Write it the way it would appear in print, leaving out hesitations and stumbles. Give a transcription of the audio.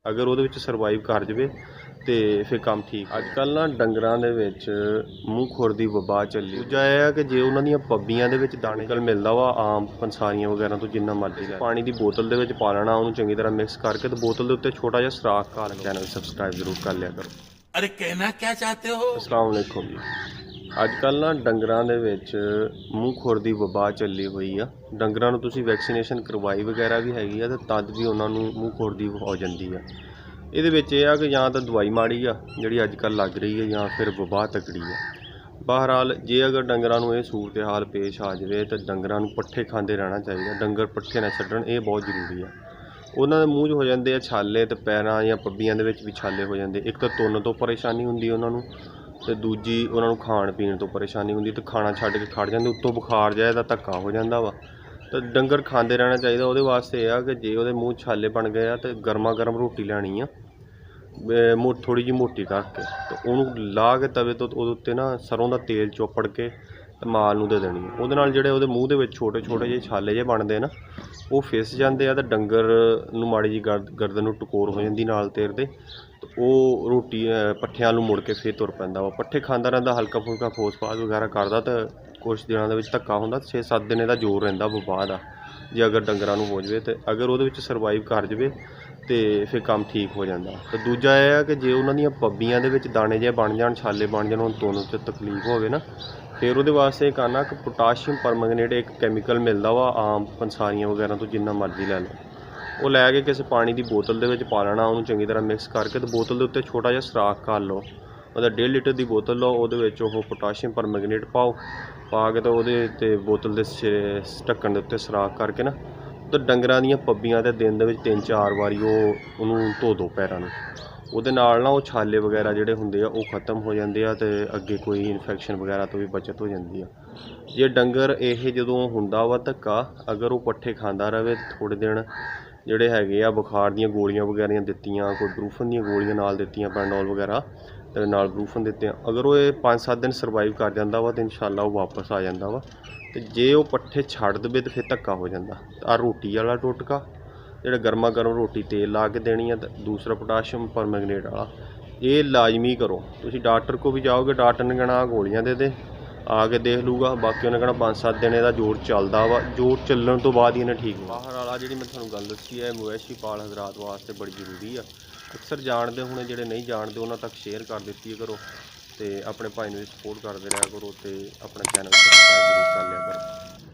अगर वो ਸਰਵਾਈਵ कर जाए तो फिर काम ठीक। अजकल ना डंगरां दे विच मूँह खुर दी वबा चली। दूजा यह है कि जे उन्होंने पब्बियां दे विच दाने कल मिलता वा आम पंसारियां वगैरह तो जिन्ना मर्जी पानी की बोतल दे विच पा लेना, उन्होंने चंगी तरह मिक्स करके तो बोतल के उत्ते छोटा जिहा सुराख कर लेना। चैनल सबसक्राइब जरूर कर लिया करो। अरे कहना क्या चाहते हो? अस्सलाम वालेकुम जी। अजकल ना डंगरां दे विच मूँह खुर दी वबा चली हुई आ। डंगरां नूं तुसीं वैक्सीनेशन करवाई वगैरह भी हैगी आ, तो तद भी उन्होंने मूँह खुर दी हो जाती है। ਇਹਦੇ ਵਿੱਚ ਇਹ ਆ ਕਿ ਜਾਂ ਤਾਂ ਦਵਾਈ ਮਾੜੀ ਆ ਜਿਹੜੀ ਅੱਜ ਕੱਲ੍ਹ ਲੱਗ ਰਹੀ ਹੈ, ਜਾਂ ਫਿਰ ਵਬਾ ਤਕੜੀ ਆ। ਬਹਰਹਾਲ ਜੇ ਅਗਰ ਡੰਗਰਾਂ ਨੂੰ ਇਹ ਸੂਰਤ ਹਾਲ ਪੇਸ਼ ਆ ਜਾਵੇ ਤਾਂ ਡੰਗਰਾਂ ਨੂੰ ਪੱਠੇ ਖਾਂਦੇ ਰਹਿਣਾ ਚਾਹੀਦਾ। ਡੰਗਰ ਪੱਠੇ ਨਾ ਛੱਡਣ, ਇਹ ਬਹੁਤ ਜ਼ਰੂਰੀ ਆ। ਉਹਨਾਂ ਦੇ ਮੂੰਹ 'ਚ ਹੋ ਜਾਂਦੇ ਆ ਛਾਲੇ, ਅਤੇ ਪੈਰਾਂ ਜਾਂ ਪੱਬੀਆਂ ਦੇ ਵਿੱਚ ਵੀ ਛਾਲੇ ਹੋ ਜਾਂਦੇ। ਇੱਕ ਤਾਂ ਤੁਰਨ ਤੋਂ ਪਰੇਸ਼ਾਨੀ ਹੁੰਦੀ ਉਹਨਾਂ ਨੂੰ, ਅਤੇ ਦੂਜੀ ਉਹਨਾਂ ਨੂੰ ਖਾਣ ਪੀਣ ਤੋਂ ਪਰੇਸ਼ਾਨੀ ਹੁੰਦੀ, ਅਤੇ ਖਾਣਾ ਛੱਡ ਕੇ ਖੜ੍ਹ ਜਾਂਦੇ। ਉੱਤੋਂ ਬੁਖਾਰ ਜਿਹਾ ਦਾ ਧੱਕਾ ਹੋ ਜਾਂਦਾ ਵਾ। ਤਾਂ ਡੰਗਰ ਖਾਂਦੇ ਰਹਿਣਾ ਚਾਹੀਦਾ। ਉਹਦੇ ਵਾਸਤੇ ਇਹ ਆ ਕਿ ਜੇ ਉਹਦੇ ਮੂੰਹ ਛਾਲੇ ਬਣ ਗਏ ਆ ਤਾਂ ਗਰਮਾ ਗਰਮ ਰੋਟੀ ਲੈਣੀ ਆ, ਥੋੜ੍ਹੀ ਜਿਹੀ ਮੋਟੀ ਕਰਕੇ, ਅਤੇ ਉਹਨੂੰ ਲਾ ਕੇ ਤਵੇ ਤੋਂ ਉਹਦੇ ਉੱਤੇ ਨਾ ਸਰੋਂ ਦਾ ਤੇਲ ਚੋਪੜ ਕੇ ਅਤੇ ਮਾਲ ਨੂੰ ਦੇ ਦੇਣੀ। ਉਹਦੇ ਨਾਲ ਜਿਹੜੇ ਉਹਦੇ ਮੂੰਹ ਦੇ ਵਿੱਚ ਛੋਟੇ ਛੋਟੇ ਜਿਹੇ ਛਾਲੇ ਜਿਹੇ ਬਣਦੇ ਨਾ, ਉਹ ਫਿਸ ਜਾਂਦੇ ਆ, ਅਤੇ ਡੰਗਰ ਨੂੰ ਮਾੜੀ ਜਿਹੀ ਗਰਦਨ ਨੂੰ ਟਕੋਰ ਹੋ ਜਾਂਦੀ ਨਾਲ ਤੇਰ ਦੇ, ਅਤੇ ਉਹ ਰੋਟੀ ਪੱਠਿਆਂ ਨੂੰ ਮੁੜ ਕੇ ਫਿਰ ਤੁਰ ਪੈਂਦਾ ਵਾ। ਪੱਠੇ ਖਾਂਦਾ ਰਹਿੰਦਾ, ਹਲਕਾ ਫੁਲਕਾ ਫੋਸ ਫਾਸ ਵਗੈਰਾ ਕਰਦਾ, ਤਾਂ ਕੁਛ ਦਿਨਾਂ ਦੇ ਵਿੱਚ ਧੱਕਾ ਹੁੰਦਾ। 6-7 ਦਿਨ ਇਹਦਾ ਜ਼ੋਰ ਰਹਿੰਦਾ ਵਬਾ ਦਾ, ਜੇ ਅਗਰ ਡੰਗਰਾਂ ਨੂੰ ਹੋ ਜਾਵੇ। ਅਤੇ ਅਗਰ ਉਹਦੇ ਵਿੱਚ ਸਰਵਾਈਵ ਕਰ ਜਾਵੇ तो फिर काम ठीक हो जाता। तो दूजा यह है कि जे उन्होंने पब्बियां दे विच दाने जे बन जान, छाले बन जान, उन्होंने तुरन च तकलीफ होवे ना, फिर वो वास्ते करना कि पोटाशियम परमैंगनेट एक कैमिकल मिलता वा आम पंसारियां वगैरह तो जिन्ना मर्जी लै लो, वो लैके किसी पानी की बोतल दे विच पा लेना, उन्होंने चंगी तरह मिक्स करके तो बोतल के उत्ते छोटा जिहा सुराख कर लो। मतलब 1.5 लीटर की बोतल लो, वो पोटाशियम परमैंगनेट पाओ, पा के तो वो बोतल के ढक्कन के उत्ते सुराख करके ना, तो डंगरां दीयां पब्बियां ते दिन दे विच 3-4 वारी ਉਹਨੂੰ ਧੋ ਦੋ ਪੈਰਾਂ ਨੂੰ। ਉਹਦੇ ਨਾਲ ਨਾ ਉਹ ਛਾਲੇ ਵਗੈਰਾ ਜਿਹੜੇ ਹੁੰਦੇ ਆ ਉਹ ਖਤਮ ਹੋ ਜਾਂਦੇ ਆ, ਅਤੇ ਅੱਗੇ ਕੋਈ ਇਨਫੈਕਸ਼ਨ ਵਗੈਰਾ ਤੋਂ ਵੀ ਬਚਤ ਹੋ ਜਾਂਦੀ ਆ। ਜੇ ਡੰਗਰ ਇਹ ਜਦੋਂ ਹੁੰਦਾ ਵਾ ਧੱਕਾ, ਅਗਰ ਉਹ ਪੱਠੇ ਖਾਂਦਾ ਰਹੇ ਥੋੜ੍ਹੇ ਦਿਨ, ਜਿਹੜੇ ਹੈਗੇ ਆ ਬੁਖਾਰ ਦੀਆਂ ਗੋਲੀਆਂ ਵਗੈਰਾ ਦਿੱਤੀਆਂ, ਕੋਈ ਬਰੂਫਨ ਦੀਆਂ ਗੋਲੀਆਂ ਨਾਲ ਦਿੱਤੀਆਂ, ਪੈਰਾਡੋਲ ਵਗੈਰਾ, ਅਤੇ ਨਾਲ ਬਰੂਫਨ ਦਿੱਤੇ ਆ, ਅਗਰ ਉਹ ਇਹ 5-7 ਦਿਨ ਸਰਵਾਈਵ ਕਰ ਜਾਂਦਾ ਵਾ, ਤਾਂ ਇਨਸ਼ਾਅੱਲਾ ਉਹ ਵਾਪਸ ਆ ਜਾਂਦਾ ਵਾ। ਅਤੇ ਜੇ ਉਹ ਪੱਠੇ ਛੱਡ ਦੇਵੇ ਤਾਂ ਫਿਰ ਧੱਕਾ ਹੋ ਜਾਂਦਾ। ਆਹ ਰੋਟੀ ਵਾਲਾ ਟੋਟਕਾ ਜਿਹੜਾ ਗਰਮਾ ਗਰਮ ਰੋਟੀ ਤੇਲ ਲਾ ਕੇ ਦੇਣੀ ਆ, ਤੇ ਦੂਸਰਾ ਪੋਟਾਸ਼ੀਅਮ ਪਰਮੈਂਗਨੇਟ ਵਾਲਾ, ਇਹ ਲਾਜ਼ਮੀ ਕਰੋ। ਤੁਸੀਂ ਡਾਕਟਰ ਕੋਲ ਵੀ ਜਾਓਗੇ, ਡਾਕਟਰ ਨੇ ਕਹਿਣਾ ਆਹ ਗੋਲੀਆਂ ਦੇ ਆ ਕੇ ਦੇਖ ਲੂਗਾ, ਬਾਕੀ ਉਹਨੇ ਕਹਿਣਾ 5-7 ਦਿਨ ਇਹਦਾ ਜ਼ੋਰ ਚੱਲਦਾ ਵਾ, ਜ਼ੋਰ ਚੱਲਣ ਤੋਂ ਬਾਅਦ ਹੀ ਇਹਨੇ ਠੀਕ ਹੋਣਾ। ਬਾਹਰ ਵਾਲਾ ਜਿਹੜੀ ਮੈਂ ਤੁਹਾਨੂੰ ਗੱਲ ਦੱਸੀ ਹੈ, ਮਵੇਸ਼ੀ ਪਾਲ ਹਜ਼ਰਾਤ ਵਾਸਤੇ ਬੜੀ ਜ਼ਰੂਰੀ ਆ। ਅਕਸਰ ਜਾਣਦੇ ਹੋਣੇ, ਜਿਹੜੇ ਨਹੀਂ ਜਾਣਦੇ ਉਹਨਾਂ ਤੱਕ ਸ਼ੇਅਰ ਕਰ ਦਿੱਤੀ ਕਰੋ, ਅਤੇ ਆਪਣੇ ਭਾਈ ਨੂੰ ਸਪੋਰਟ ਕਰਦੇ ਰਿਹਾ ਕਰੋ, ਅਤੇ ਆਪਣਾ ਚੈਨਲ ਸਬਸਕ੍ਰਾਈਬ ਜ਼ਰੂਰ ਕਰ ਲਿਆ ਕਰੋ।